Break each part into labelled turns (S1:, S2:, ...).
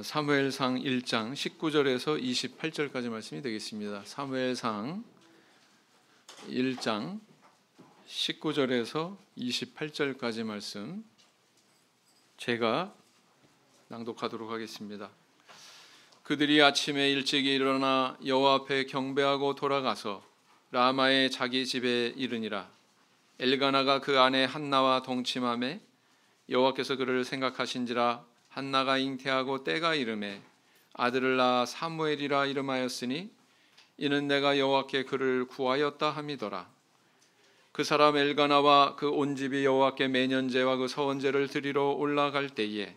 S1: 사무엘상 1장 19절에서 28절까지 말씀이 되겠습니다. 사무엘상 1장 19절에서 28절까지 말씀 제가 낭독하도록 하겠습니다. 그들이 아침에 일찍 일어나 여호와 앞에 경배하고 돌아가서 라마의 자기 집에 이르니라. 엘가나가 그 아내 한나와 동침하매 여호와께서 그를 생각하신지라. 한나가 잉태하고 때가 이르매 아들을 낳아 사무엘이라 이름하였으니 이는 내가 여호와께 그를 구하였다 함이더라. 그 사람 엘가나와 그 온 집이 여호와께 매년제와 그 서원제를 드리러 올라갈 때에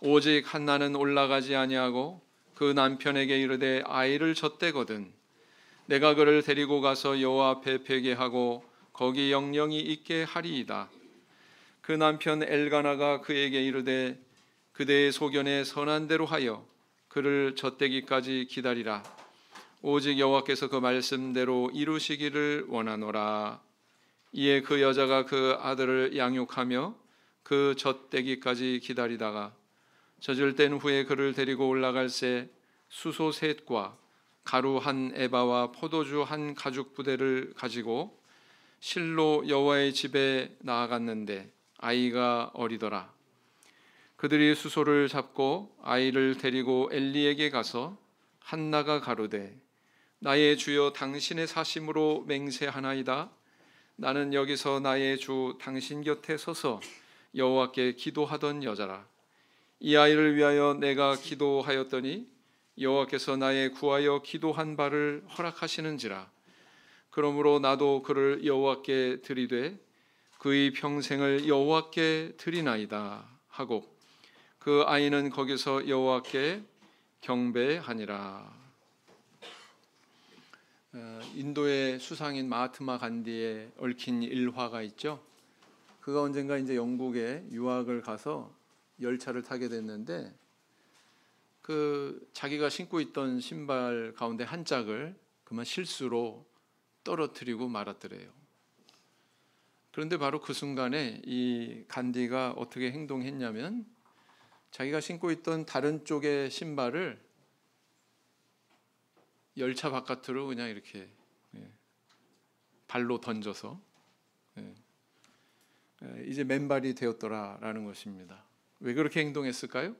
S1: 오직 한나는 올라가지 아니하고 그 남편에게 이르되 아이를 젖대거든 내가 그를 데리고 가서 여호와 앞에 베게하고 거기 영영이 있게 하리이다. 그 남편 엘가나가 그에게 이르되 그대의 소견에 선한 대로 하여 그를 젖대기까지 기다리라. 오직 여호와께서 그 말씀대로 이루시기를 원하노라. 이에 그 여자가 그 아들을 양육하며 그 젖대기까지 기다리다가 젖을 뗀 후에 그를 데리고 올라갈새 수소 셋과 가루 한 에바와 포도주 한 가죽 부대를 가지고 실로 여호와의 집에 나아갔는데 아이가 어리더라. 그들이 수소를 잡고 아이를 데리고 엘리에게 가서 한나가 가로되 나의 주여 당신의 사심으로 맹세하나이다. 나는 여기서 나의 주 당신 곁에 서서 여호와께 기도하던 여자라. 이 아이를 위하여 내가 기도하였더니 여호와께서 나의 구하여 기도한 바를 허락하시는지라. 그러므로 나도 그를 여호와께 드리되 그의 평생을 여호와께 드리나이다 하고 그 아이는 거기서 여호와께 경배하니라. 인도의 수상인 마하트마 간디의 얽힌 일화가 있죠. 그가 언젠가 이제 영국에 유학을 가서 열차를 타게 됐는데 그 자기가 신고 있던 신발 가운데 한 짝을 그만 실수로 떨어뜨리고 말았더래요. 그런데 바로 그 순간에 이 간디가 어떻게 행동했냐면 자기가 신고 있던 다른 쪽의 신발을 열차 바깥으로 그냥 이렇게 발로 던져서 이제 맨발이 되었더라라는 것입니다. 왜 그렇게 행동했을까요?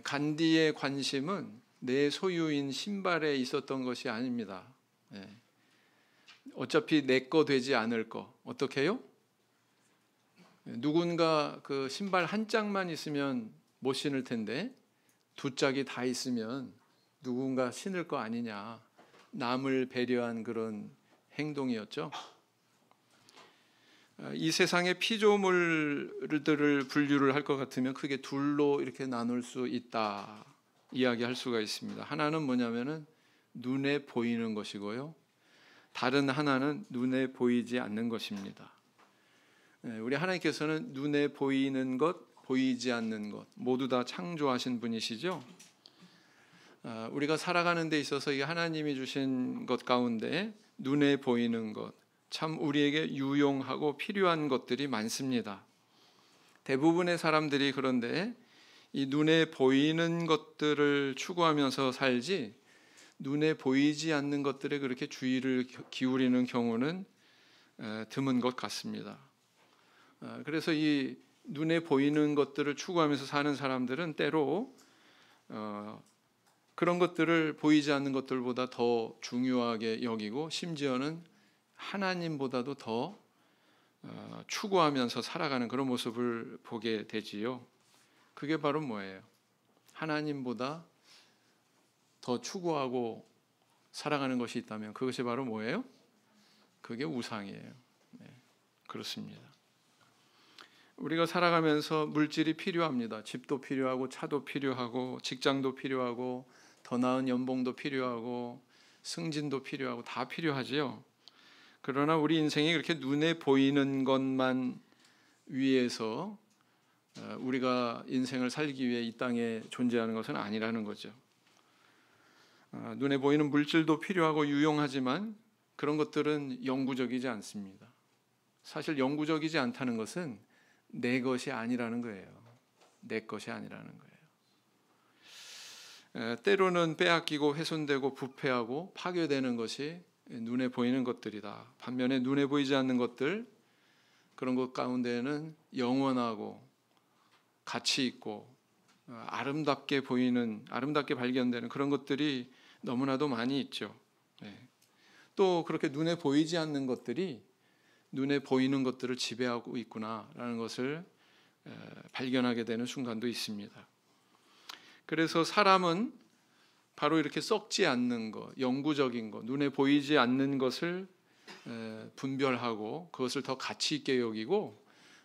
S1: 간디의 관심은 내 소유인 신발에 있었던 것이 아닙니다. 어차피 내 거 되지 않을 거 어떻게 해요? 누군가 그 신발 한 짝만 있으면 못 신을 텐데 두 짝이 다 있으면 누군가 신을 거 아니냐, 남을 배려한 그런 행동이었죠. 이 세상의 피조물들을 분류를 할 것 같으면 크게 둘로 이렇게 나눌 수 있다 이야기할 수가 있습니다. 하나는 뭐냐면은 눈에 보이는 것이고요, 다른 하나는 눈에 보이지 않는 것입니다. 우리 하나님께서는 눈에 보이는 것, 보이지 않는 것 모두 다 창조하신 분이시죠. 우리가 살아가는 데 있어서 이 하나님이 주신 것 가운데 눈에 보이는 것, 참 우리에게 유용하고 필요한 것들이 많습니다. 대부분의 사람들이 그런데 이 눈에 보이는 것들을 추구하면서 살지 눈에 보이지 않는 것들에 그렇게 주의를 기울이는 경우는 드문 것 같습니다. 그래서 이 눈에 보이는 것들을 추구하면서 사는 사람들은 때로 그런 것들을 보이지 않는 것들보다 더 중요하게 여기고 심지어는 하나님보다도 더 추구하면서 살아가는 그런 모습을 보게 되지요. 그게 바로 뭐예요? 하나님보다 더 추구하고 살아가는 것이 있다면 그것이 바로 뭐예요? 그게 우상이에요. 그렇습니다. 우리가 살아가면서 물질이 필요합니다. 집도 필요하고 차도 필요하고 직장도 필요하고 더 나은 연봉도 필요하고 승진도 필요하고 다 필요하지요. 그러나 우리 인생이 그렇게 눈에 보이는 것만 위해서 우리가 인생을 살기 위해 이 땅에 존재하는 것은 아니라는 거죠. 눈에 보이는 물질도 필요하고 유용하지만 그런 것들은 영구적이지 않습니다. 사실 영구적이지 않다는 것은 내 것이 아니라는 거예요. 내 것이 아니라는 거예요. 때로는 빼앗기고 훼손되고 부패하고 파괴되는 것이 눈에 보이는 것들이다. 반면에 눈에 보이지 않는 것들, 그런 것 가운데에는 영원하고 가치 있고 아름답게 보이는, 아름답게 발견되는 그런 것들이 너무나도 많이 있죠. 또 그렇게 눈에 보이지 않는 것들이 눈에 보이는 것들을 지배하고 있구나라는 것을 발견하게 되는 순간도 있습니다. 그래서 사람은 바로 이렇게 썩지 않는 것, 영구적인 것, 눈에 보이지 않는 것을 분별하고 그것을 더 가치 있게 여기고,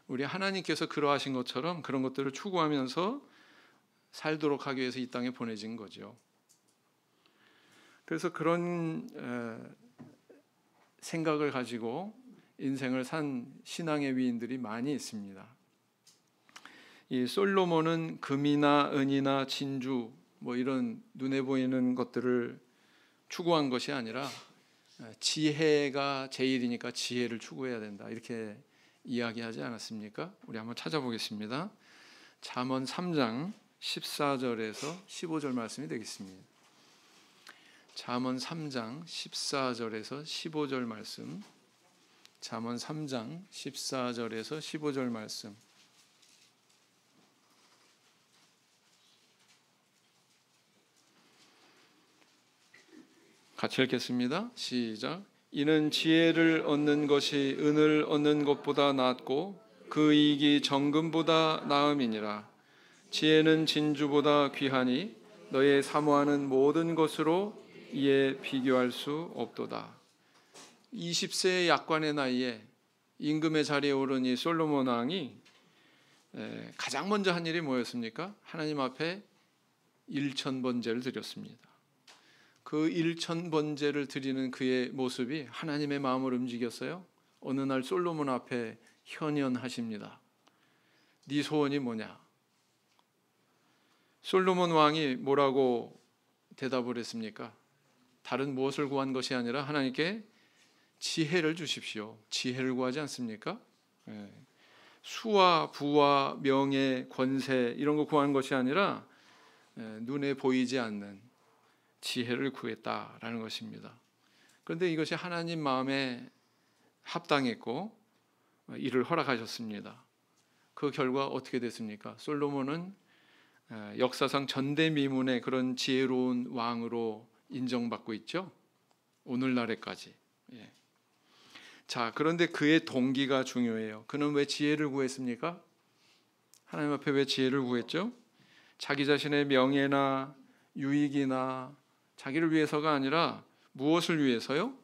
S1: 우리 하나님께서 그러하신 것처럼 그런 것들을 추구하면서 살도록 하기 위해서 이 땅에 보내진 거죠. 그래서 그런 생각을 가지고 인생을 산 신앙의 위인들이 많이 있습니다. 이 솔로몬은 금이나 은이나 진주 뭐 이런 눈에 보이는 것들을 추구한 것이 아니라 지혜가 제일이니까 지혜를 추구해야 된다, 이렇게 이야기하지 않았습니까? 우리 한번 찾아보겠습니다. 잠언 3장 14절에서 15절 말씀이 되겠습니다. 잠언 3장 14절에서 15절 말씀. 잠언 3장 14절에서 15절 말씀. 같이 읽겠습니다. 시작. 이는 지혜를 얻는 것이 은을 얻는 것보다 낫고 그 이익이 정금보다 나음이니라. 지혜는 진주보다 귀하니 너의 사모하는 모든 것으로 이에 비교할 수 없도다. 20세의 약관의 나이에 임금의 자리에 오른 이 솔로몬 왕이 가장 먼저 한 일이 뭐였습니까? 하나님 앞에 1000번제를 드렸습니다. 그 1000번제를 드리는 그의 모습이 하나님의 마음을 움직였어요. 어느 날 솔로몬 앞에 현현하십니다. 네 소원이 뭐냐? 솔로몬 왕이 뭐라고 대답을 했습니까? 다른 무엇을 구한 것이 아니라 하나님께 지혜를 주십시오. 지혜를 구하지 않습니까? 수와 부와 명예, 권세 이런 거 구하는 것이 아니라 눈에 보이지 않는 지혜를 구했다라는 것입니다. 그런데 이것이 하나님 마음에 합당했고 이를 허락하셨습니다. 그 결과 어떻게 됐습니까? 솔로몬은 역사상 전대미문의 그런 지혜로운 왕으로 인정받고 있죠. 오늘날에까지. 자, 그런데 그의 동기가 중요해요. 그는 왜 지혜를 구했습니까? 하나님 앞에 왜 지혜를 구했죠? 자기 자신의 명예나 유익이나 자기를 위해서가 아니라 무엇을 위해서요?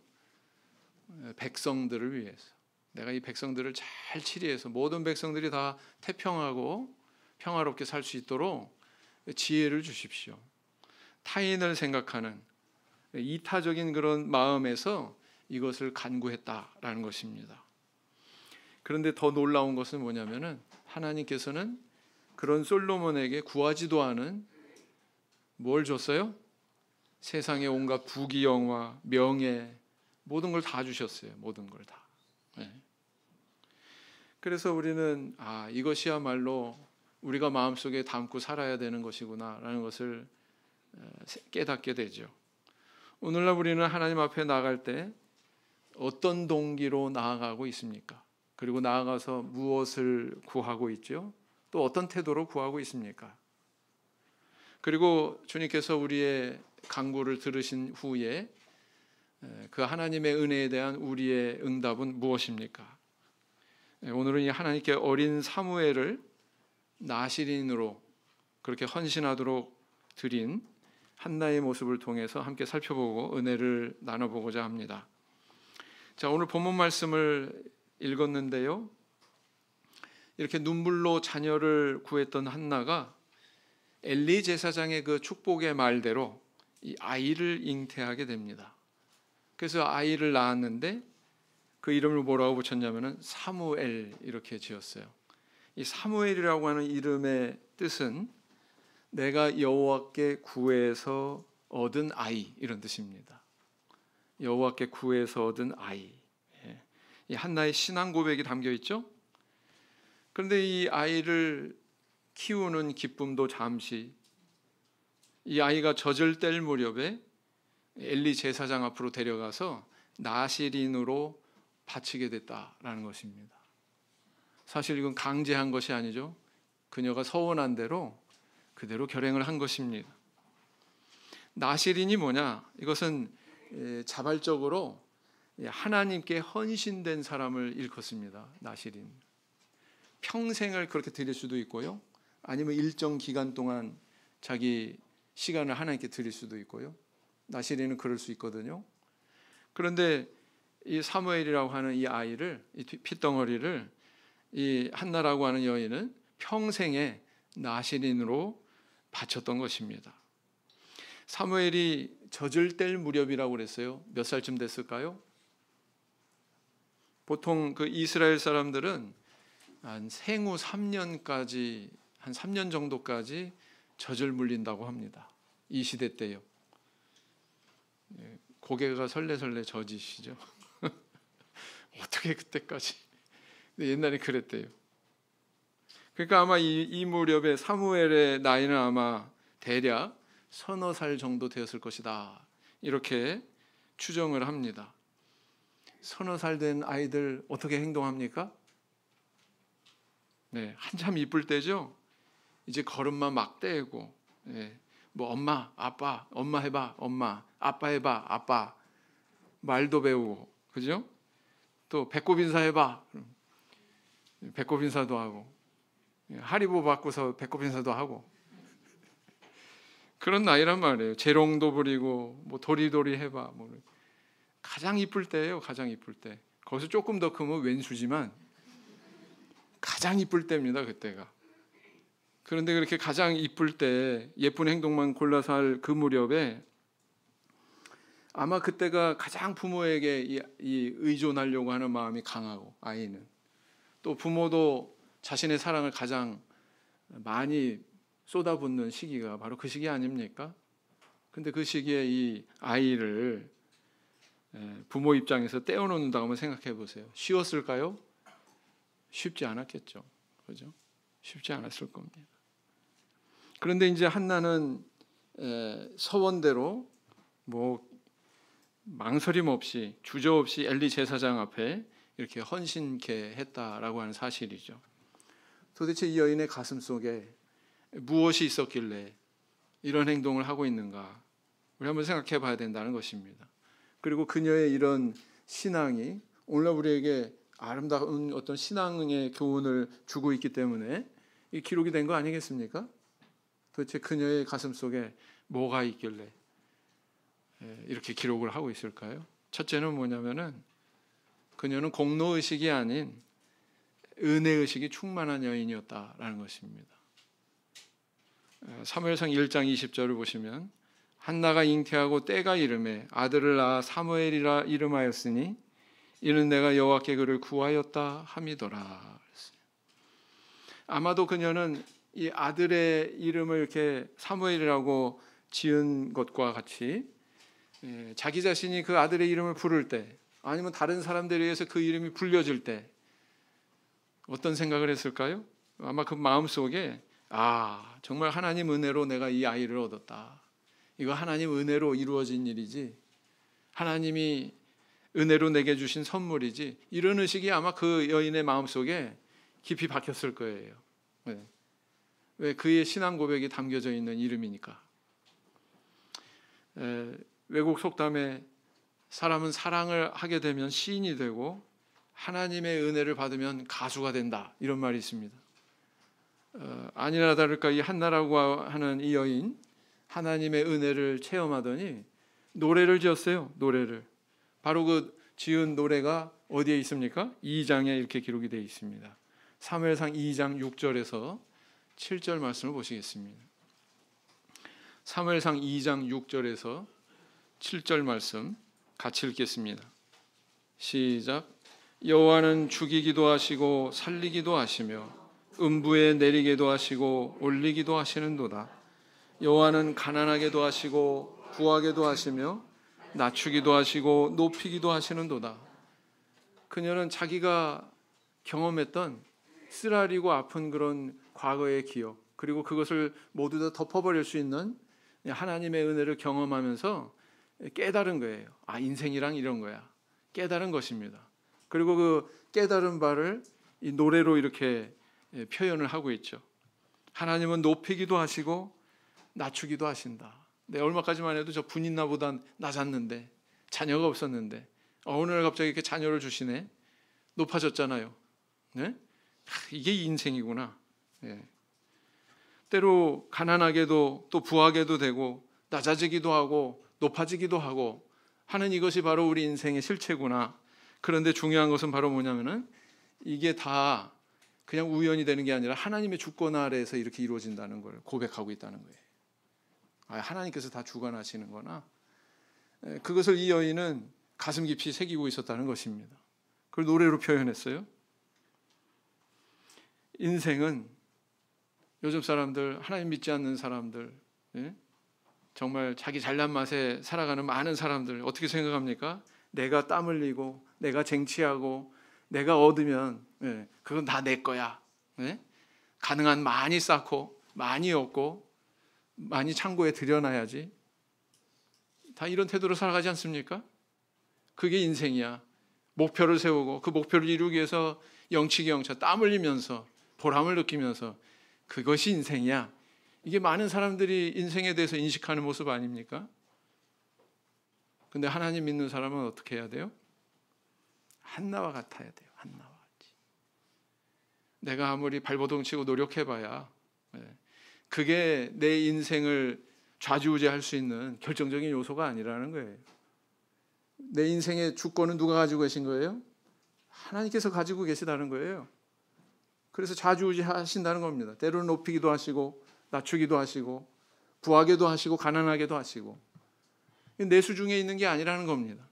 S1: 백성들을 위해서. 내가 이 백성들을 잘 치리해서 모든 백성들이 다 태평하고 평화롭게 살 수 있도록 지혜를 주십시오. 타인을 생각하는 이타적인 그런 마음에서 이것을 간구했다라는 것입니다. 그런데 더 놀라운 것은 뭐냐면은 하나님께서는 그런 솔로몬에게 구하지도 않은 뭘 줬어요? 세상의 온갖 부귀영화, 명예, 모든 걸 다 주셨어요. 모든 걸 다. 그래서 우리는 이것이야말로 우리가 마음속에 담고 살아야 되는 것이구나라는 것을 깨닫게 되죠. 오늘날 우리는 하나님 앞에 나아갈 때 어떤 동기로 나아가고 있습니까? 그리고 나아가서 무엇을 구하고 있죠? 또 어떤 태도로 구하고 있습니까? 그리고 주님께서 우리의 간구를 들으신 후에 그 하나님의 은혜에 대한 우리의 응답은 무엇입니까? 오늘은 이 하나님께 어린 사무엘을 나실인으로 그렇게 헌신하도록 드린 한나의 모습을 통해서 함께 살펴보고 은혜를 나눠보고자 합니다. 자, 오늘 본문 말씀을 읽었는데요. 이렇게 눈물로 자녀를 구했던 한나가 엘리 제사장의 그 축복의 말대로 이 아이를 잉태하게 됩니다. 그래서 아이를 낳았는데 그 이름을 뭐라고 붙였냐면은 사무엘 이렇게 지었어요. 이 사무엘이라고 하는 이름의 뜻은 내가 여호와께 구해서 얻은 아이, 이런 뜻입니다. 여호와께 구해서 얻은 아이. 이 한나의 신앙 고백이 담겨 있죠. 그런데 이 아이를 키우는 기쁨도 잠시. 이 아이가 젖을 뗄 무렵에 엘리 제사장 앞으로 데려가서 나실인으로 바치게 됐다라는 것입니다. 사실 이건 강제한 것이 아니죠. 그녀가 서원한 대로 그대로 결행을 한 것입니다. 나실인이 뭐냐? 이것은 자발적으로 하나님께 헌신된 사람을 일컫습니다. 나실인. 평생을 그렇게 드릴 수도 있고요. 아니면 일정 기간 동안 자기 시간을 하나님께 드릴 수도 있고요. 나실인은 그럴 수 있거든요. 그런데 이 사무엘이라고 하는 이 아이를, 이 핏덩어리를 이 한나라고 하는 여인은 평생에 나실인으로 바쳤던 것입니다. 사무엘이 젖을 뗄 무렵이라고 그랬어요. 몇 살쯤 됐을까요? 보통 그 이스라엘 사람들은 한 생후 3년까지, 한 3년 정도까지 젖을 물린다고 합니다. 이 시대 때요. 고개가 설레설레 젖이시죠. 어떻게 그때까지? 근데 옛날에 그랬대요. 그러니까 아마 이 무렵에 사무엘의 나이는 아마 대략 서너 살 정도 되었을 것이다. 이렇게 추정을 합니다. 서너 살 된 아이들 어떻게 행동합니까? 네, 한참 이쁠 때죠. 이제 걸음만 막 떼고, 뭐 엄마, 아빠, 엄마 해봐, 엄마, 아빠 해봐, 아빠, 말도 배우고, 그죠? 또 배꼽 인사 해봐, 배꼽 인사도 하고, 하리보 받고서 배꼽 인사도 하고, 그런 나이란 말이에요. 재롱도 부리고, 뭐 도리도리 해봐, 뭐 가장 이쁠 때예요, 가장 이쁠 때. 거기서 조금 더 크면 왼수지만 가장 이쁠 때입니다, 그때가. 그런데 그렇게 가장 이쁠 때 예쁜 행동만 골라서 할 그 무렵에 아마 그때가 가장 부모에게 이 의존하려고 하는 마음이 강하고, 아이는 또 부모도 자신의 사랑을 가장 많이 쏟아붓는 시기가 바로 그 시기 아닙니까? 근데 그 시기에 이 아이를 부모 입장에서 떼어놓는다고 한번 생각해 보세요. 쉬웠을까요? 쉽지 않았겠죠. 그죠? 쉽지 않았을 겁니다. 그런데 이제 한나는 서원대로 뭐 망설임 없이, 주저 없이 엘리 제사장 앞에 이렇게 헌신케 했다라고 하는 사실이죠. 도대체 이 여인의 가슴 속에 무엇이 있었길래 이런 행동을 하고 있는가? 우리 한번 생각해 봐야 된다는 것입니다. 그리고 그녀의 이런 신앙이 오늘날 우리에게 아름다운 어떤 신앙의 교훈을 주고 있기 때문에 이 기록이 된 거 아니겠습니까? 도대체 그녀의 가슴 속에 뭐가 있길래 이렇게 기록을 하고 있을까요? 첫째는 뭐냐면은 그녀는 공로의식이 아닌 은혜의식이 충만한 여인이었다라는 것입니다. 사무엘상 1장 20절을 보시면 한나가 잉태하고 때가 이르매 아들을 낳아 사무엘이라 이름하였으니 이는 내가 여호와께 그를 구하였다 함이더라. 아마도 그녀는 이 아들의 이름을 이렇게 사무엘이라고 지은 것과 같이 자기 자신이 그 아들의 이름을 부를 때, 아니면 다른 사람들에 의해서 그 이름이 불려질 때 어떤 생각을 했을까요? 아마 그 마음속에 정말 하나님 은혜로 내가 이 아이를 얻었다. 이거 하나님 은혜로 이루어진 일이지, 하나님이 은혜로 내게 주신 선물이지, 이런 의식이 아마 그 여인의 마음속에 깊이 박혔을 거예요. 왜? 그의 신앙 고백이 담겨져 있는 이름이니까. 외국 속담에 사람은 사랑을 하게 되면 시인이 되고 하나님의 은혜를 받으면 가수가 된다, 이런 말이 있습니다. 아니나 다를까 이 한나라고 하는 이 여인, 하나님의 은혜를 체험하더니 노래를 지었어요. 노래를. 바로 그 지은 노래가 어디에 있습니까? 2장에 이렇게 기록이 되어 있습니다. 사무엘상 2장 6절에서 7절 말씀을 보시겠습니다. 사무엘상 2장 6절에서 7절 말씀 같이 읽겠습니다. 시작. 여호와는 죽이기도 하시고 살리기도 하시며 음부에 내리게도 하시고 올리기도 하시는도다. 여호와는 가난하게도 하시고 부하게도 하시며 낮추기도 하시고 높이기도 하시는도다. 그녀는 자기가 경험했던 쓰라리고 아픈 그런 과거의 기억, 그리고 그것을 모두 다 덮어버릴 수 있는 하나님의 은혜를 경험하면서 깨달은 거예요. 아, 인생이란 이런 거야. 깨달은 것입니다. 그리고 그 깨달은 바를 이 노래로 이렇게 표현을 하고 있죠. 하나님은 높이기도 하시고 낮추기도 하신다. 네, 얼마까지만 해도 저 분인 나보단 낮았는데, 자녀가 없었는데 어느 날 갑자기 이렇게 자녀를 주시네. 높아졌잖아요. 네? 이게 인생이구나. 네. 때로 가난하게도 또 부하게도 되고 낮아지기도 하고 높아지기도 하고 하는 이것이 바로 우리 인생의 실체구나. 그런데 중요한 것은 바로 뭐냐면은 이게 다 그냥 우연이 되는 게 아니라 하나님의 주권 아래에서 이렇게 이루어진다는 걸 고백하고 있다는 거예요. 아, 하나님께서 다 주관하시는 거나. 그것을 이 여인은 가슴 깊이 새기고 있었다는 것입니다. 그걸 노래로 표현했어요. 인생은 요즘 사람들, 하나님 믿지 않는 사람들, 정말 자기 잘난 맛에 살아가는 많은 사람들 어떻게 생각합니까? 내가 땀 흘리고 내가 쟁취하고 내가 얻으면 그건 다 내 거야. 가능한 많이 쌓고 많이 얻고 많이 창고에 들여놔야지. 다 이런 태도로 살아가지 않습니까? 그게 인생이야. 목표를 세우고 그 목표를 이루기 위해서 영치기영차 땀 흘리면서 보람을 느끼면서 그것이 인생이야. 이게 많은 사람들이 인생에 대해서 인식하는 모습 아닙니까? 근데 하나님 믿는 사람은 어떻게 해야 돼요? 한나와 같아야 돼요. 한나와 같이. 내가 아무리 발버둥 치고 노력해봐야 그게 내 인생을 좌지우지할 수 있는 결정적인 요소가 아니라는 거예요. 내 인생의 주권은 누가 가지고 계신 거예요? 하나님께서 가지고 계시다는 거예요. 그래서 좌지우지 하신다는 겁니다. 때로는 높이기도 하시고 낮추기도 하시고 부하게도 하시고 가난하게도 하시고 내수 중에 있는 게 아니라는 겁니다.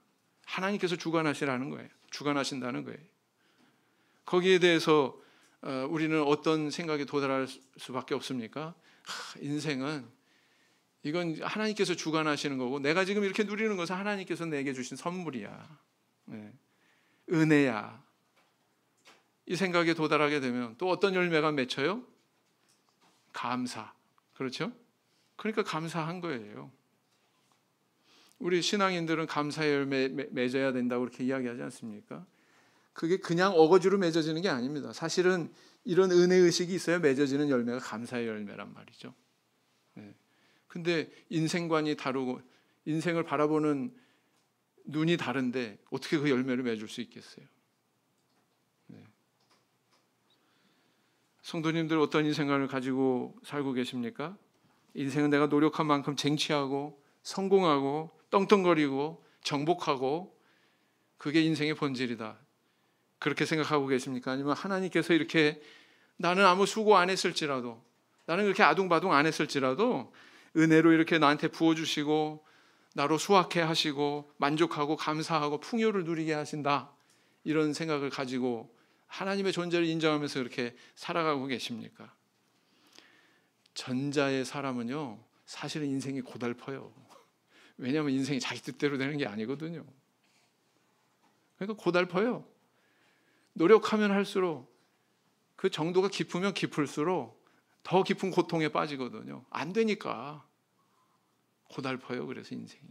S1: 하나님께서 주관하시라는 거예요. 주관하신다는 거예요. 거기에 대해서 우리는 어떤 생각에 도달할 수밖에 없습니까? 인생은 이건 하나님께서 주관하시는 거고 내가 지금 이렇게 누리는 것은 하나님께서 내게 주신 선물이야. 은혜야. 이 생각에 도달하게 되면 또 어떤 열매가 맺혀요? 감사. 그렇죠? 그러니까 감사한 거예요. 우리 신앙인들은 감사의 열매 맺어야 된다고 그렇게 이야기하지 않습니까? 그게 그냥 어거지로 맺어지는 게 아닙니다. 사실은 이런 은혜의식이 있어야 맺어지는 열매가 감사의 열매란 말이죠. 근데 인생관이 다르고 인생을 바라보는 눈이 다른데 어떻게 그 열매를 맺을 수 있겠어요? 성도님들 어떤 인생관을 가지고 살고 계십니까? 인생은 내가 노력한 만큼 쟁취하고 성공하고 떵떵거리고 정복하고 그게 인생의 본질이다. 그렇게 생각하고 계십니까? 아니면 하나님께서 이렇게 나는 아무 수고 안 했을지라도 나는 그렇게 아둥바둥 안 했을지라도 은혜로 이렇게 나한테 부어주시고 나로 수확해 하시고 만족하고 감사하고 풍요를 누리게 하신다. 이런 생각을 가지고 하나님의 존재를 인정하면서 이렇게 살아가고 계십니까? 전자의 사람은요 사실은 인생이 고달퍼요. 왜냐하면 인생이 자기 뜻대로 되는 게 아니거든요. 그러니까 고달퍼요. 노력하면 할수록 그 정도가 깊으면 깊을수록 더 깊은 고통에 빠지거든요. 안 되니까 고달퍼요. 그래서 인생이.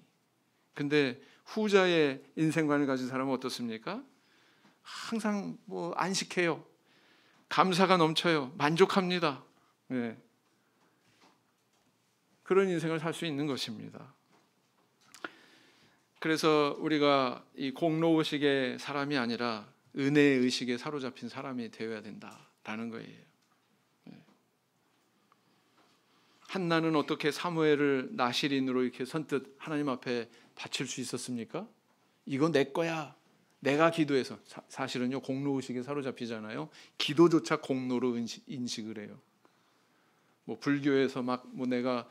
S1: 근데 후자의 인생관을 가진 사람은 어떻습니까? 항상 안식해요. 감사가 넘쳐요. 만족합니다. 그런 인생을 살 수 있는 것입니다. 그래서 우리가 이 공로의식의 사람이 아니라 은혜의 의식에 사로잡힌 사람이 되어야 된다라는 거예요. 한나는 어떻게 사무엘을 나실인으로 이렇게 선뜻 하나님 앞에 바칠 수 있었습니까? 이거 내 거야. 내가 기도해서. 사실은요 공로의식에 사로잡히잖아요. 기도조차 공로로 인식을 해요. 불교에서 내가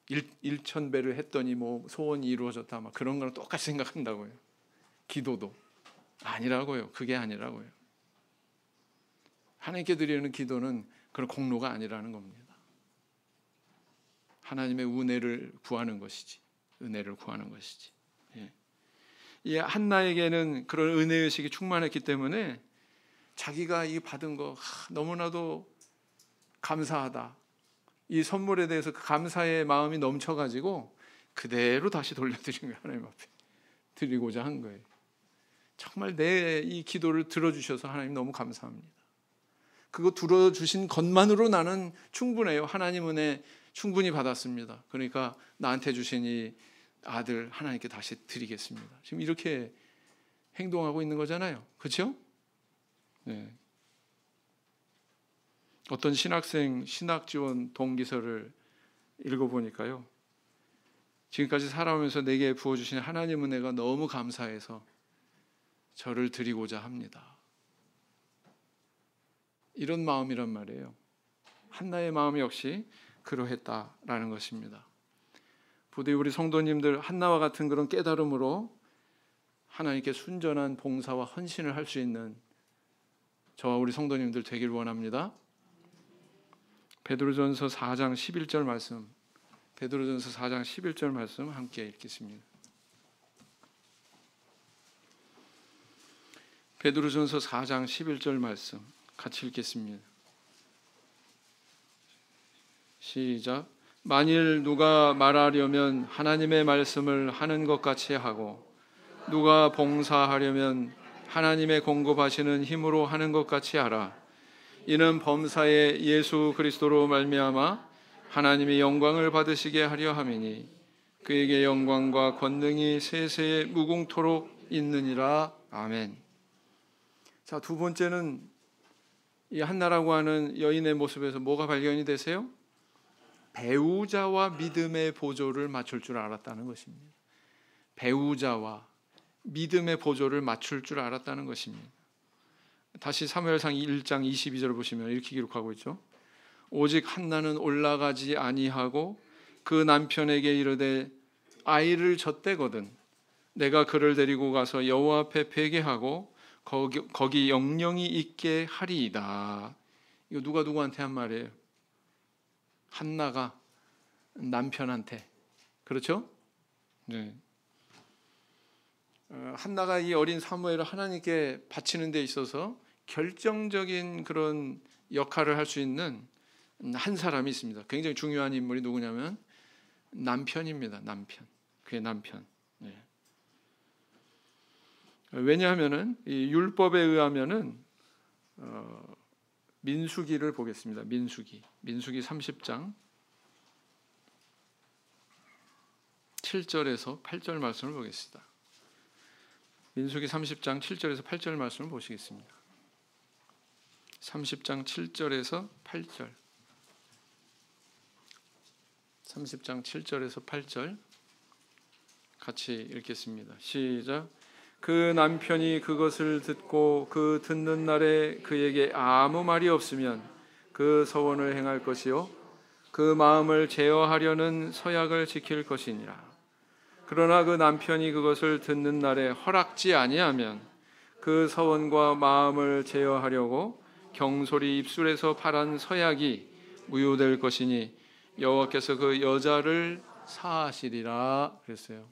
S1: 1,000배를 했더니 소원이 이루어졌다 그런 거랑 똑같이 생각한다고요. 기도도 아니라고요. 그게 아니라고요. 하나님께 드리는 기도는 그런 공로가 아니라는 겁니다. 하나님의 은혜를 구하는 것이지. 은혜를 구하는 것이지. 이 한나에게는 그런 은혜의식이 충만했기 때문에 자기가 이 받은 거 너무나도 감사하다. 이 선물에 대해서 그 감사의 마음이 넘쳐가지고 그대로 다시 돌려드린 거예요. 하나님 앞에 드리고자 한 거예요. 정말 내 이 기도를 들어주셔서 하나님 너무 감사합니다. 그거 들어주신 것만으로 나는 충분해요. 하나님 은혜 충분히 받았습니다. 그러니까 나한테 주신 이 아들 하나님께 다시 드리겠습니다. 지금 이렇게 행동하고 있는 거잖아요. 그렇죠? 네. 어떤 신학생 신학지원 동기서를 읽어보니까요, 지금까지 살아오면서 내게 부어주신 하나님 은혜가 너무 감사해서 저를 드리고자 합니다. 이런 마음이란 말이에요. 한나의 마음 역시 그러했다라는 것입니다. 부디 우리 성도님들 한나와 같은 그런 깨달음으로 하나님께 순전한 봉사와 헌신을 할 수 있는 저와 우리 성도님들 되길 원합니다. 베드로전서 4장 11절 말씀, 베드로전서 4장 11절 말씀 함께 읽겠습니다. 베드로전서 4장 11절 말씀 같이 읽겠습니다. 시작. 만일 누가 말하려면 하나님의 말씀을 하는 것 같이 하고 누가 봉사하려면 하나님의 공급하시는 힘으로 하는 것 같이 하라. 이는 범사에 예수 그리스도로 말미암아 하나님이 영광을 받으시게 하려 함이니 그에게 영광과 권능이 세세에 무궁토록 있느니라. 아멘. 자, 두 번째는 이 한나라고 하는 여인의 모습에서 뭐가 발견이 되세요? 배우자와 믿음의 보조를 맞출 줄 알았다는 것입니다. 배우자와 믿음의 보조를 맞출 줄 알았다는 것입니다. 다시 사무엘상 1장 22절을 보시면 이렇게 기록하고 있죠. 오직 한나는 올라가지 아니하고 그 남편에게 이르되 아이를 젖대거든 내가 그를 데리고 가서 여호와 앞에 베게하고 거기 영영이 있게 하리이다. 이거 누가 누구한테 한 말이에요? 한나가 남편한테. 그렇죠? 네. 한나가 이 어린 사무엘을 하나님께 바치는 데 있어서 결정적인 그런 역할을 할 수 있는 한 사람이 있습니다. 굉장히 중요한 인물이 누구냐면 남편입니다. 남편. 그의 남편. 네. 왜냐하면은 이 율법에 의하면은 민수기를 보겠습니다. 민수기 30장 7절에서 8절 말씀을 보겠습니다. 민수기 30장 7절에서 8절 말씀을 보시겠습니다. 30장 7절에서 8절 30장 7절에서 8절 같이 읽겠습니다. 시작. 그 남편이 그것을 듣고 그 듣는 날에 그에게 아무 말이 없으면 그 서원을 행할 것이요 그 마음을 제어하려는 서약을 지킬 것이니라. 그러나 그 남편이 그것을 듣는 날에 허락지 아니하면 그 서원과 마음을 제어하려고 경솔히 입술에서 발한 서약이 무효될 것이니 여호와께서 그 여자를 사하시리라 그랬어요.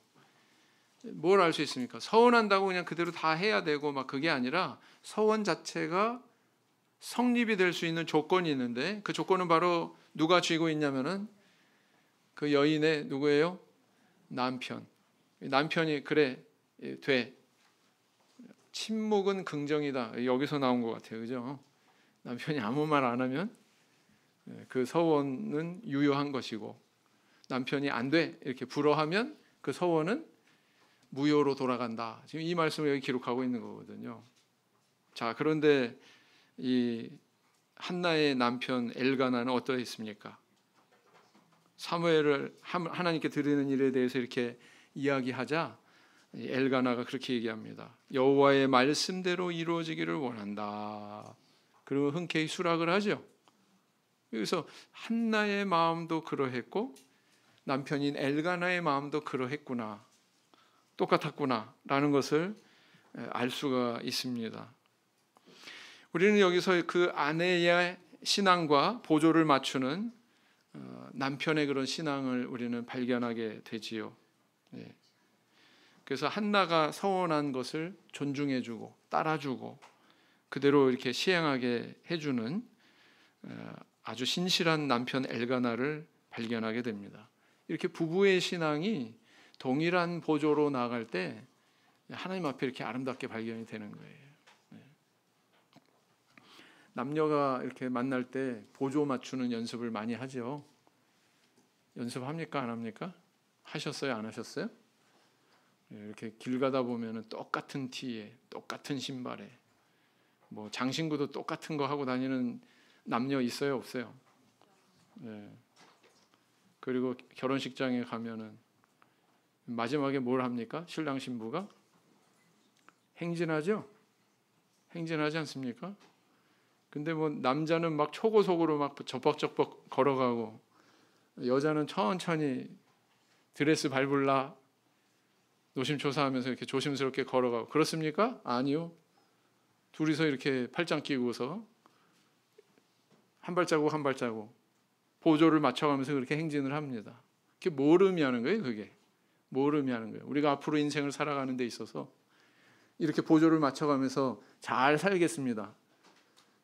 S1: 뭘 알 수 있습니까? 서원한다고 그냥 그대로 다 해야 되고 막 그게 아니라 서원 자체가 성립이 될 수 있는 조건이 있는데 그 조건은 바로 누가 쥐고 있냐면은 그 여인의 누구예요? 남편. 남편이 그래 돼. 침묵은 긍정이다. 여기서 나온 것 같아요. 그죠? 남편이 아무 말 안 하면 그 서원은 유효한 것이고 남편이 안 돼 이렇게 불어하면 그 서원은 무효로 돌아간다. 지금 이 말씀을 여기 기록하고 있는 거거든요. 자, 그런데 이 한나의 남편 엘가나는 어떠했습니까? 사무엘을 하나님께 드리는 일에 대해서 이렇게 이야기하자 엘가나가 그렇게 얘기합니다. 여호와의 말씀대로 이루어지기를 원한다. 그리고 흔쾌히 수락을 하죠. 그래서 한나의 마음도 그러했고 남편인 엘가나의 마음도 그러했구나. 똑같았구나 라는 것을 알 수가 있습니다. 우리는 여기서 그 아내의 신앙과 보조를 맞추는 남편의 그런 신앙을 우리는 발견하게 되지요. 네. 그래서 한나가 서원한 것을 존중해주고 따라주고 그대로 이렇게 시행하게 해주는 아주 신실한 남편 엘가나를 발견하게 됩니다. 이렇게 부부의 신앙이 동일한 보조로 나아갈 때 하나님 앞에 이렇게 아름답게 발견이 되는 거예요. 남녀가 이렇게 만날 때 보조 맞추는 연습을 많이 하죠. 연습합니까? 안 합니까? 하셨어요? 안 하셨어요? 이렇게 길 가다 보면은 똑같은 티에 똑같은 신발에 뭐 장신구도 똑같은 거 하고 다니는 남녀 있어요? 없어요? 네. 그리고 결혼식장에 가면은 마지막에 뭘 합니까? 신랑 신부가 행진하죠? 행진하지 않습니까? 근데 뭐 남자는 막 초고속으로 막 적벅적벅 걸어가고 여자는 천천히 드레스 밟을라 노심초사하면서 이렇게 조심스럽게 걸어가고 그렇습니까? 아니요. 둘이서 이렇게 팔짱 끼고서 한 발자국 한 발자국 보조를 맞춰가면서 그렇게 행진을 합니다. 그게 뭘 의미하는 거예요? 그게 뭘 의미하는 거예요? 우리가 앞으로 인생을 살아가는 데 있어서 이렇게 보조를 맞춰가면서 잘 살겠습니다.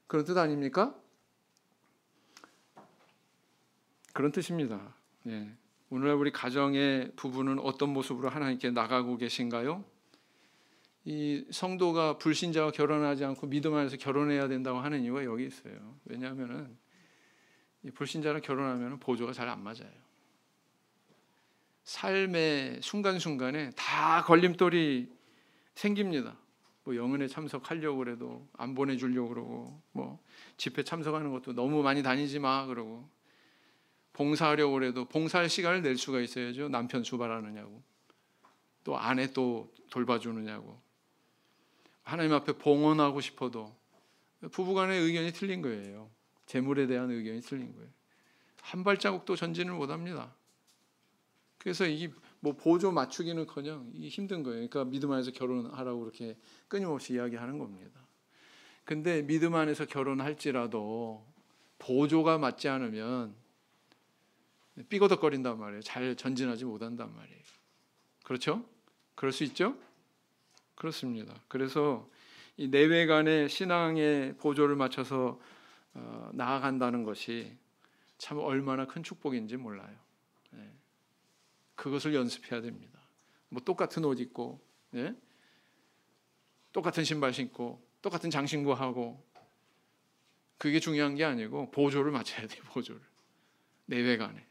S1: 그런 뜻 아닙니까? 그런 뜻입니다. 예. 오늘날 우리 가정의 부부는 어떤 모습으로 하나님께 나가고 계신가요? 이 성도가 불신자와 결혼하지 않고 믿음 안에서 결혼해야 된다고 하는 이유가 여기 있어요. 왜냐하면은 이 불신자랑 결혼하면 보조가 잘 안 맞아요. 삶의 순간순간에 다 걸림돌이 생깁니다. 뭐 영은에 참석하려고 그래도 안 보내주려고 그러고 뭐 집회 참석하는 것도 너무 많이 다니지 마 그러고 봉사하려고 그래도 봉사할 시간을 낼 수가 있어야죠. 남편 수발하느냐고 또 아내 또 돌봐주느냐고 하나님 앞에 봉헌하고 싶어도 부부간의 의견이 틀린 거예요. 재물에 대한 의견이 틀린 거예요. 한 발자국도 전진을 못합니다. 그래서 이 뭐 보조 맞추기는커녕 이 힘든 거예요. 그러니까 믿음 안에서 결혼하라고 그렇게 끊임없이 이야기하는 겁니다. 근데 믿음 안에서 결혼할지라도 보조가 맞지 않으면 삐거덕거린단 말이에요. 잘 전진하지 못한단 말이에요. 그렇죠? 그럴 수 있죠? 그렇습니다. 그래서 이 내외 간의 신앙의 보조를 맞춰서 나아간다는 것이 참 얼마나 큰 축복인지 몰라요. 그것을 연습해야 됩니다. 뭐 똑같은 옷 입고, 예? 똑같은 신발 신고, 똑같은 장신구 하고, 그게 중요한 게 아니고 보조를 맞춰야 돼요. 보조를 내외간에.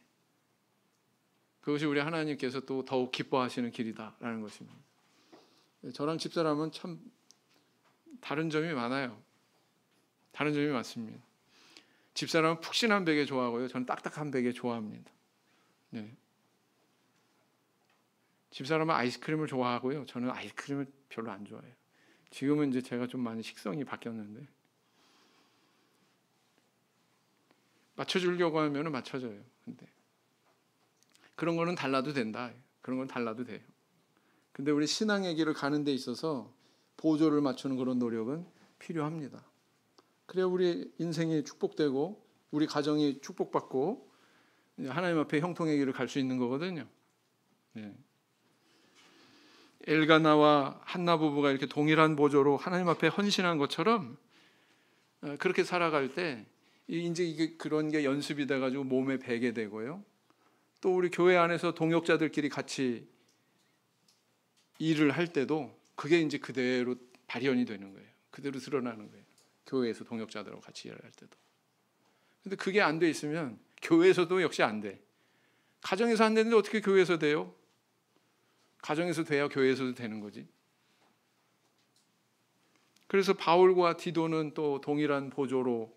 S1: 그것이 우리 하나님께서 또 더욱 기뻐하시는 길이다라는 것입니다. 저랑 집사람은 참 다른 점이 많아요. 다른 점이 많습니다. 집사람은 푹신한 베개 좋아하고요. 저는 딱딱한 베개 좋아합니다. 네. 집사람은 아이스크림을 좋아하고요. 저는 아이스크림을 별로 안 좋아해요. 지금은 이제 제가 좀 많이 식성이 바뀌었는데 맞춰주려고 하면 맞춰줘요. 근데 그런 거는 달라도 된다. 그런 건 달라도 돼요. 근데 우리 신앙의 길을 가는 데 있어서 보조를 맞추는 그런 노력은 필요합니다. 그래야 우리 인생이 축복되고 우리 가정이 축복받고 하나님 앞에 형통의 길을 갈 수 있는 거거든요. 네. 엘가나와 한나 부부가 이렇게 동일한 보조로 하나님 앞에 헌신한 것처럼 그렇게 살아갈 때 이제 이게 그런 게 연습이 돼가지고 몸에 배게 되고요. 또 우리 교회 안에서 동역자들끼리 같이 일을 할 때도 그게 이제 그대로 발현이 되는 거예요. 그대로 드러나는 거예요. 교회에서 동역자들하고 같이 일을 할 때도. 근데 그게 안 돼 있으면 교회에서도 역시 안 돼. 가정에서 안 되는데 어떻게 교회에서 돼요? 가정에서 돼야 교회에서도 되는 거지. 그래서 바울과 디도는 또 동일한 보조로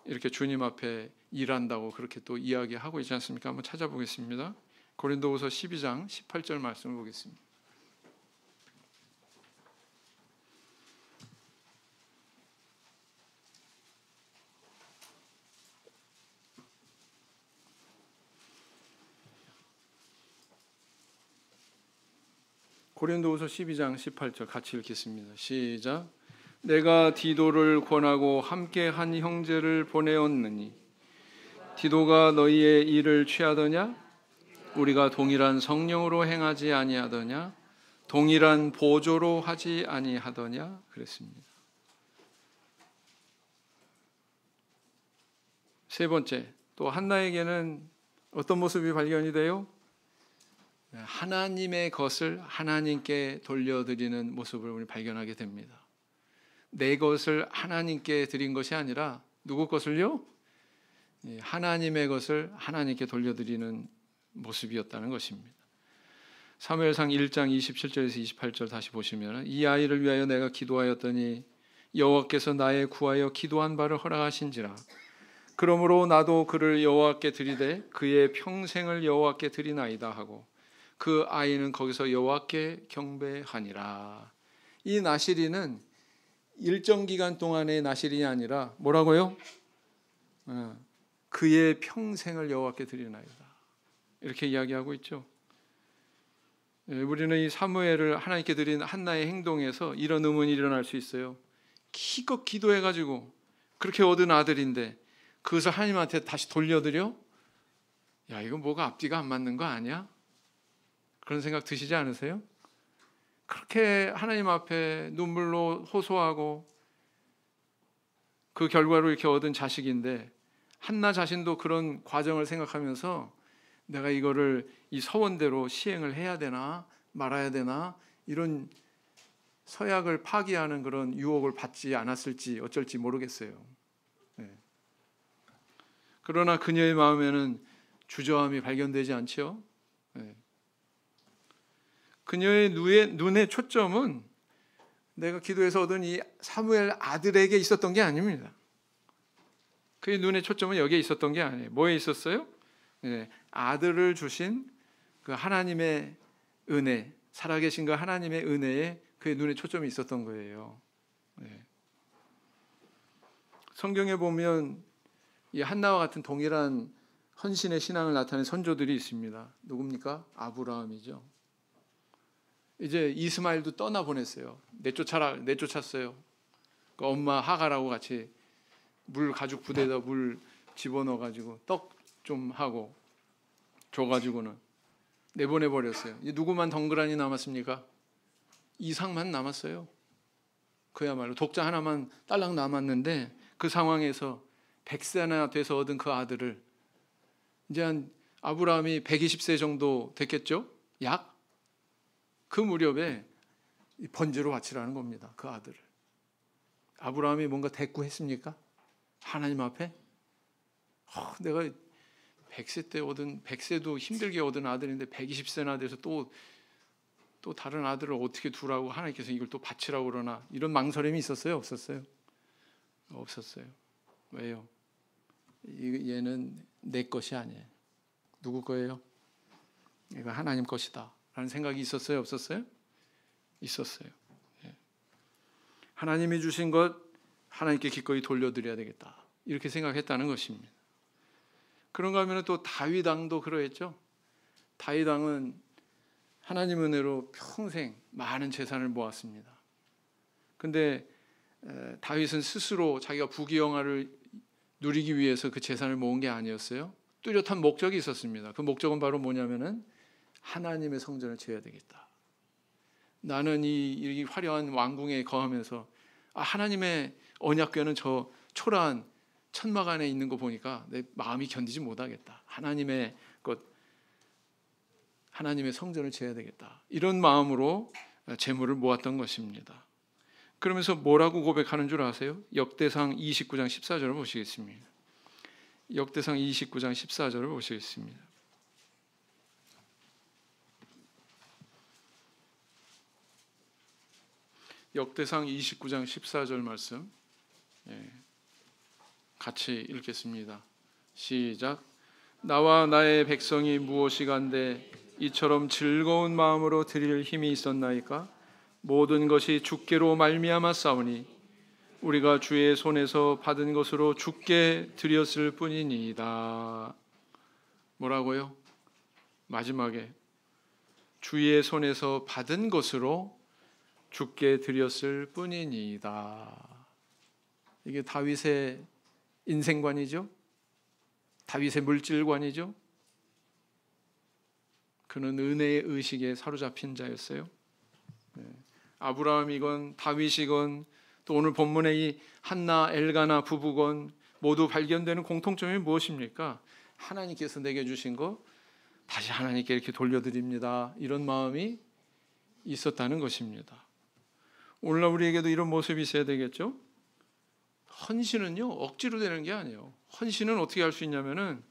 S1: 이렇게 주님 앞에 일한다고 그렇게 또 이야기하고 있지 않습니까? 한번 찾아보겠습니다. 고린도후서 12장 18절 말씀을 보겠습니다. 고린도후서 12장 18절 같이 읽겠습니다. 시작. 내가 디도를 권하고 함께 한 형제를 보내었느니 디도가 너희의 일을 취하더냐? 우리가 동일한 성령으로 행하지 아니하더냐? 동일한 보조로 하지 아니하더냐? 그랬습니다. 세 번째, 또 한나에게는 어떤 모습이 발견이 돼요? 하나님의 것을 하나님께 돌려드리는 모습을 우리 발견하게 됩니다. 내 것을 하나님께 드린 것이 아니라 누구 것을요? 하나님의 것을 하나님께 돌려드리는 모습이었다는 것입니다. 사무엘상 1장 27절에서 28절 다시 보시면, 이 아이를 위하여 내가 기도하였더니 여호와께서 나의 구하여 기도한 바를 허락하신지라. 그러므로 나도 그를 여호와께 드리되 그의 평생을 여호와께 드리나이다 하고 그 아이는 거기서 여호와께 경배하니라. 이 나시린은 일정 기간 동안의 나시린이 아니라 뭐라고요? 그의 평생을 여호와께 드리나이다. 이렇게 이야기하고 있죠. 우리는 이 사무엘을 하나님께 드린 한나의 행동에서 이런 의문이 일어날 수 있어요. 기껏 기도해가지고 그렇게 얻은 아들인데 그것을 하나님한테 다시 돌려드려? 야, 이거 뭐가 앞뒤가 안 맞는 거 아니야? 그런 생각 드시지 않으세요? 그렇게 하나님 앞에 눈물로 호소하고 그 결과로 이렇게 얻은 자식인데, 한나 자신도 그런 과정을 생각하면서 내가 이거를 이 서원대로 시행을 해야 되나 말아야 되나, 이런 서약을 파기하는 그런 유혹을 받지 않았을지 어쩔지 모르겠어요. 네. 그러나 그녀의 마음에는 주저함이 발견되지 않죠. 네. 그녀의 눈의 초점은 내가 기도해서 얻은 이 사무엘 아들에게 있었던 게 아닙니다. 그의 눈의 초점은 여기에 있었던 게 아니에요. 뭐에 있었어요? 네. 아들을 주신 그 하나님의 은혜, 살아계신 그 하나님의 은혜에 그의 눈에 초점이 있었던 거예요. 네. 성경에 보면 이 한나와 같은 동일한 헌신의 신앙을 나타낸 선조들이 있습니다. 누굽니까? 아브라함이죠. 이제 이스마엘도 떠나 보냈어요. 내쫓았어요. 그 엄마 하갈하고 같이 물 가죽 부대에다 물 집어넣어 가지고 떡 좀 하고 줘가지고는 내보내 버렸어요. 누구만 덩그러니 남았습니까? 이삭만 남았어요. 그야말로 독자 하나만 딸랑 남았는데, 그 상황에서 100세나 돼서 얻은 그 아들을, 이제 한 아브라함이 120세 정도 됐겠죠? 약? 그 무렵에 번제로 바치라는 겁니다. 그 아들을. 아브라함이 뭔가 대꾸했습니까? 하나님 앞에? 내가 100세 때 얻은, 100세도 힘들게 얻은 아들인데 120세나 돼서 또 다른 아들을 어떻게 두라고 하나님께서 이걸 또 바치라고 그러나, 이런 망설임이 있었어요? 없었어요? 없었어요. 왜요? 얘는 내 것이 아니에요. 누구 거예요? 이거 하나님 것이다 라는 생각이 있었어요? 없었어요? 있었어요. 하나님이 주신 것 하나님께 기꺼이 돌려드려야 되겠다, 이렇게 생각했다는 것입니다. 그런가 하면 또 다윗 왕도 그러했죠. 다윗 왕은 하나님 은혜로 평생 많은 재산을 모았습니다. 근데 다윗은 스스로 자기가 부귀영화를 누리기 위해서 그 재산을 모은 게 아니었어요. 뚜렷한 목적이 있었습니다. 그 목적은 바로 뭐냐면은 하나님의 성전을 지어야 되겠다. 나는 이 화려한 왕궁에 거하면서 하나님의 언약궤는 저 초라한 천막 안에 있는 거 보니까 내 마음이 견디지 못하겠다. 하나님의 성전을 지어야 되겠다. 이런 마음으로 재물을 모았던 것입니다. 그러면서 뭐라고 고백하는 줄 아세요? 역대상 29장 14절을 보시겠습니다. 역대상 29장 14절을 보시겠습니다. 역대상 29장 14절 말씀 같이 읽겠습니다. 시작. 나와 나의 백성이 무엇이간데 이처럼 즐거운 마음으로 드릴 힘이 있었나이까? 모든 것이 주께로 말미암아 싸우니 우리가 주의 손에서 받은 것으로 주께 드렸을 뿐이니이다. 뭐라고요? 마지막에 주의 손에서 받은 것으로 주께 드렸을 뿐이니이다. 이게 다윗의 인생관이죠. 다윗의 물질관이죠. 그는 은혜의 의식에 사로잡힌 자였어요. 아브라함이건 다윗이건 또 오늘 본문의 이 한나 엘가나 부부건 모두 발견되는 공통점이 무엇입니까? 하나님께서 내게 주신 거 다시 하나님께 이렇게 돌려드립니다. 이런 마음이 있었다는 것입니다. 오늘날 우리에게도 이런 모습이 있어야 되겠죠? 헌신은요, 억지로 되는 게 아니에요. 헌신은 어떻게 할 수 있냐면은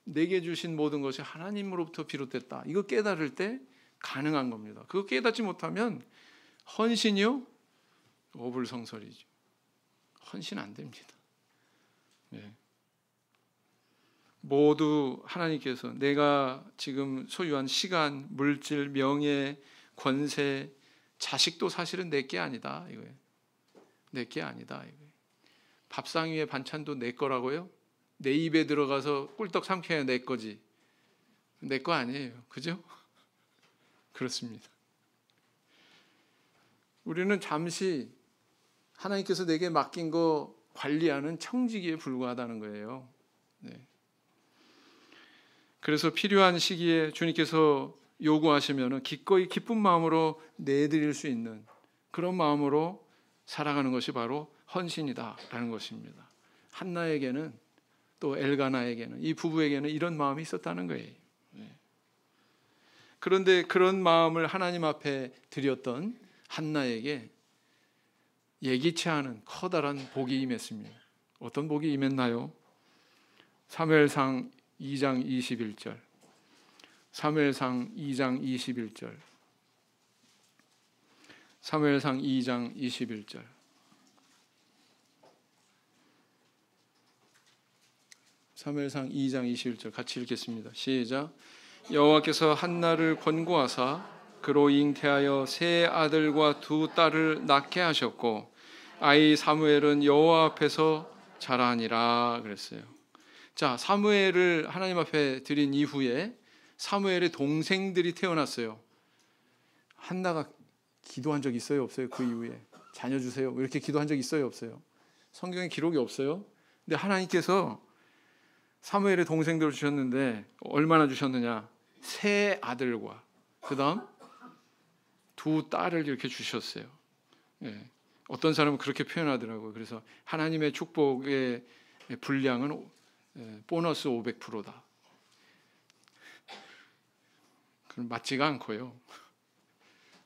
S1: 내게 주신 모든 것이 하나님으로부터 비롯됐다. 이거 깨달을 때 가능한 겁니다. 그거 깨닫지 못하면 헌신이요, 어불성설이죠. 헌신 안 됩니다. 네. 모두 하나님께서 내가 지금 소유한 시간, 물질, 명예, 권세, 자식도 사실은 내게 아니다. 이거예요. 내게 아니다. 이거예요. 밥상 위에 반찬도 내 거라고요? 내 입에 들어가서 꿀떡 삼켜야 내 거지. 내 거 아니에요. 그죠? 그렇습니다. 우리는 잠시 하나님께서 내게 맡긴 거 관리하는 청지기에 불과하다는 거예요. 네. 그래서 필요한 시기에 주님께서 요구하시면 기꺼이 기쁜 마음으로 내드릴 수 있는 그런 마음으로 살아가는 것이 바로 헌신이다라는 것입니다. 한나에게는 또 엘가나에게는 이 부부에게는 이런 마음이 있었다는 거예요. 그런데 그런 마음을 하나님 앞에 드렸던 한나에게 예기치 않은 커다란 복이 임했습니다. 어떤 복이 임했나요? 사무엘상 2장 21절. 사무엘상 2장 21절. 사무엘상 2장 21절. 사무엘상 2장 21절 같이 읽겠습니다. 시작. 여호와께서 한나를 권고하사 그로 잉태하여 세 아들과 두 딸을 낳게 하셨고 아이 사무엘은 여호와 앞에서 자라니라 그랬어요. 자, 사무엘을 하나님 앞에 드린 이후에 사무엘의 동생들이 태어났어요. 한나가 기도한 적 있어요, 없어요? 그 이후에 자녀 주세요 이렇게 기도한 적 있어요, 없어요? 성경에 기록이 없어요. 근데 하나님께서 사무엘의 동생들을 주셨는데 얼마나 주셨느냐? 세 아들과 그 다음 두 딸을 이렇게 주셨어요. 예. 어떤 사람은 그렇게 표현하더라고요. 그래서 하나님의 축복의 분량은 보너스 500%다. 그럼 맞지가 않고요.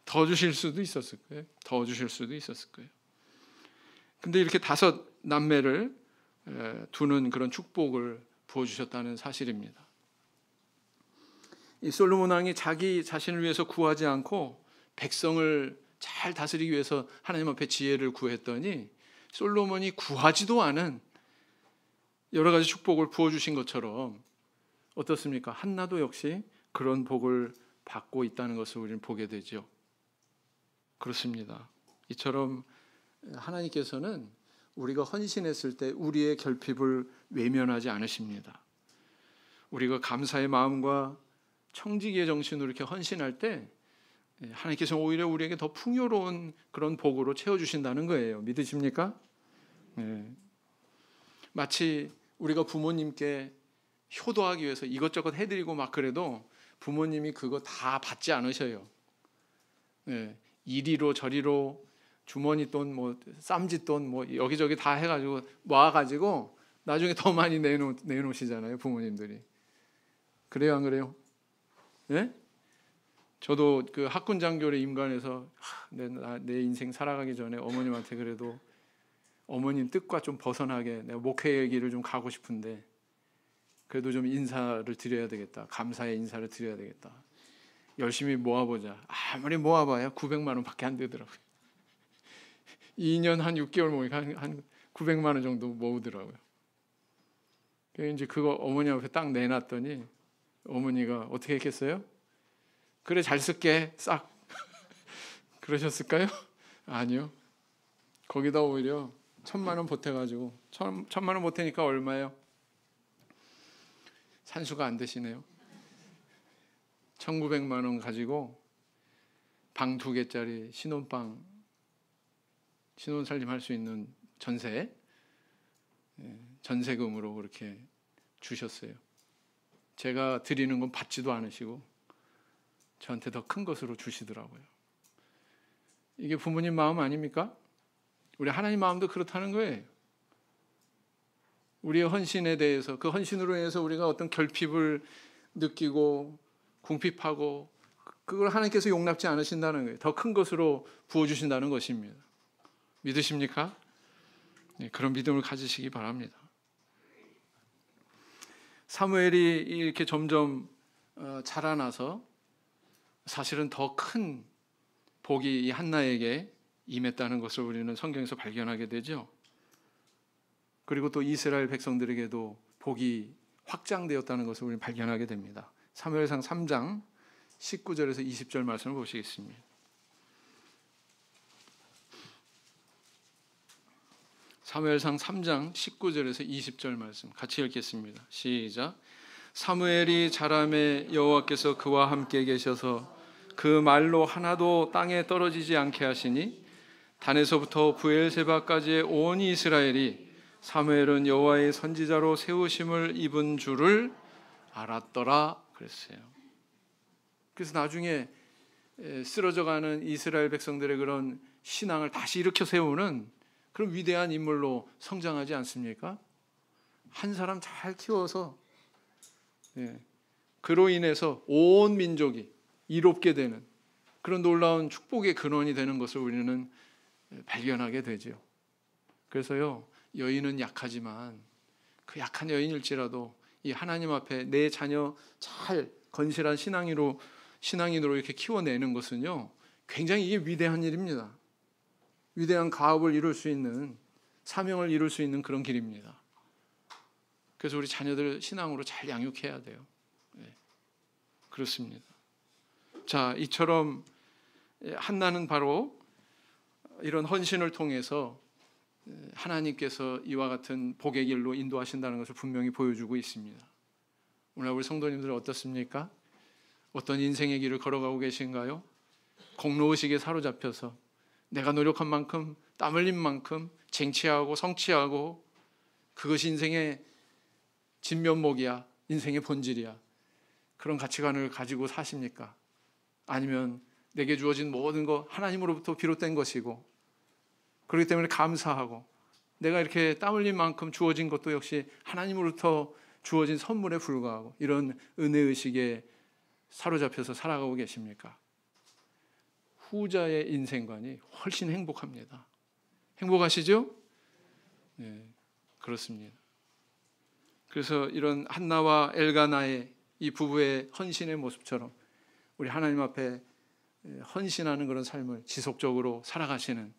S1: 더 주실 수도 있었을 거예요. 더 주실 수도 있었을 거예요. 근데 이렇게 다섯 남매를 두는 그런 축복을 부어주셨다는 사실입니다. 이 솔로몬 왕이 자기 자신을 위해서 구하지 않고 백성을 잘 다스리기 위해서 하나님 앞에 지혜를 구했더니 솔로몬이 구하지도 않은 여러 가지 축복을 부어주신 것처럼 어떻습니까? 한나도 역시 그런 복을 받고 있다는 것을 우리는 보게 되죠. 그렇습니다. 이처럼 하나님께서는 우리가 헌신했을 때 우리의 결핍을 외면하지 않으십니다. 우리가 감사의 마음과 청지기의 정신으로 이렇게 헌신할 때 하나님께서 오히려 우리에게 더 풍요로운 그런 복으로 채워주신다는 거예요. 믿으십니까? 네. 마치 우리가 부모님께 효도하기 위해서 이것저것 해드리고 막 그래도 부모님이 그거 다 받지 않으셔요. 네. 이리로 저리로 주머니 돈, 뭐 쌈짓 돈, 뭐 여기저기 다 해가지고 모아가지고 나중에 더 많이 내놓으시잖아요, 부모님들이. 그래요, 안 그래요? 네? 저도 그 학군장교회 임관에서 내 인생 살아가기 전에 어머님한테 그래도 어머님 뜻과 좀 벗어나게 내가 목회의 길을 좀 가고 싶은데 그래도 좀 인사를 드려야 되겠다. 감사의 인사를 드려야 되겠다. 열심히 모아보자. 아무리 모아봐야 900만 원밖에 안 되더라고요. 2년 한 6개월 모이니까 한 900만 원 정도 모으더라고요. 그래서 이제 그거 어머니 앞에 딱 내놨더니 어머니가 어떻게 했겠어요? 그래 잘 쓸게 싹 그러셨을까요? 아니요. 거기다 오히려 1,000만 원 보태가지고 1,000만 원 보태니까 얼마예요? 산수가 안 되시네요. 1,900만 원 가지고 방 2개짜리 신혼살림 할 수 있는 전세금으로 그렇게 주셨어요. 제가 드리는 건 받지도 않으시고 저한테 더 큰 것으로 주시더라고요. 이게 부모님 마음 아닙니까? 우리 하나님 마음도 그렇다는 거예요. 우리의 헌신에 대해서, 그 헌신으로 인해서 우리가 어떤 결핍을 느끼고 궁핍하고 그걸 하나님께서 용납지 않으신다는 거예요. 더 큰 것으로 부어주신다는 것입니다. 믿으십니까? 네, 그런 믿음을 가지시기 바랍니다. 사무엘이 이렇게 점점 자라나서 사실은 더 큰 복이 이 한나에게 임했다는 것을 우리는 성경에서 발견하게 되죠. 그리고 또 이스라엘 백성들에게도 복이 확장되었다는 것을 우리는 발견하게 됩니다. 사무엘상 3장 19절에서 20절 말씀을 보시겠습니다. 사무엘상 3장 19절에서 20절 말씀 같이 읽겠습니다. 시작. 사무엘이 자라매 여호와께서 그와 함께 계셔서 그 말로 하나도 땅에 떨어지지 않게 하시니 단에서부터 브엘세바까지의 온 이스라엘이 사무엘은 여호와의 선지자로 세우심을 입은 줄을 알았더라 그랬어요. 그래서 나중에 쓰러져가는 이스라엘 백성들의 그런 신앙을 다시 일으켜 세우는 그런 위대한 인물로 성장하지 않습니까? 한 사람 잘 키워서 그로 인해서 온 민족이 이롭게 되는 그런 놀라운 축복의 근원이 되는 것을 우리는 발견하게 되죠. 그래서요, 여인은 약하지만 그 약한 여인일지라도 이 하나님 앞에 내 자녀 잘 건실한 신앙인으로 이렇게 키워내는 것은요, 굉장히 이게 위대한 일입니다. 위대한 가업을 이룰 수 있는, 사명을 이룰 수 있는 그런 길입니다. 그래서 우리 자녀들 신앙으로 잘 양육해야 돼요. 네, 그렇습니다. 자, 이처럼 한나는 바로 이런 헌신을 통해서 하나님께서 이와 같은 복의 길로 인도하신다는 것을 분명히 보여주고 있습니다. 오늘 우리 성도님들은 어떻습니까? 어떤 인생의 길을 걸어가고 계신가요? 공로의식에 사로잡혀서 내가 노력한 만큼, 땀 흘린 만큼 쟁취하고 성취하고 그것이 인생의 진면목이야, 인생의 본질이야, 그런 가치관을 가지고 사십니까? 아니면 내게 주어진 모든 것 하나님으로부터 비롯된 것이고, 그렇기 때문에 감사하고 내가 이렇게 땀 흘린 만큼 주어진 것도 역시 하나님으로부터 주어진 선물에 불과하고, 이런 은혜의식에 사로잡혀서 살아가고 계십니까? 후자의 인생관이 훨씬 행복합니다. 행복하시죠? 네, 그렇습니다. 그래서 이런 한나와 엘가나의 이 부부의 헌신의 모습처럼 우리 하나님 앞에 헌신하는 그런 삶을 지속적으로 살아가시는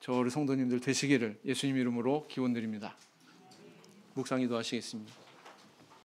S1: 저 우리 성도님들 되시기를 예수님 이름으로 기원드립니다. 묵상 기도하시겠습니다.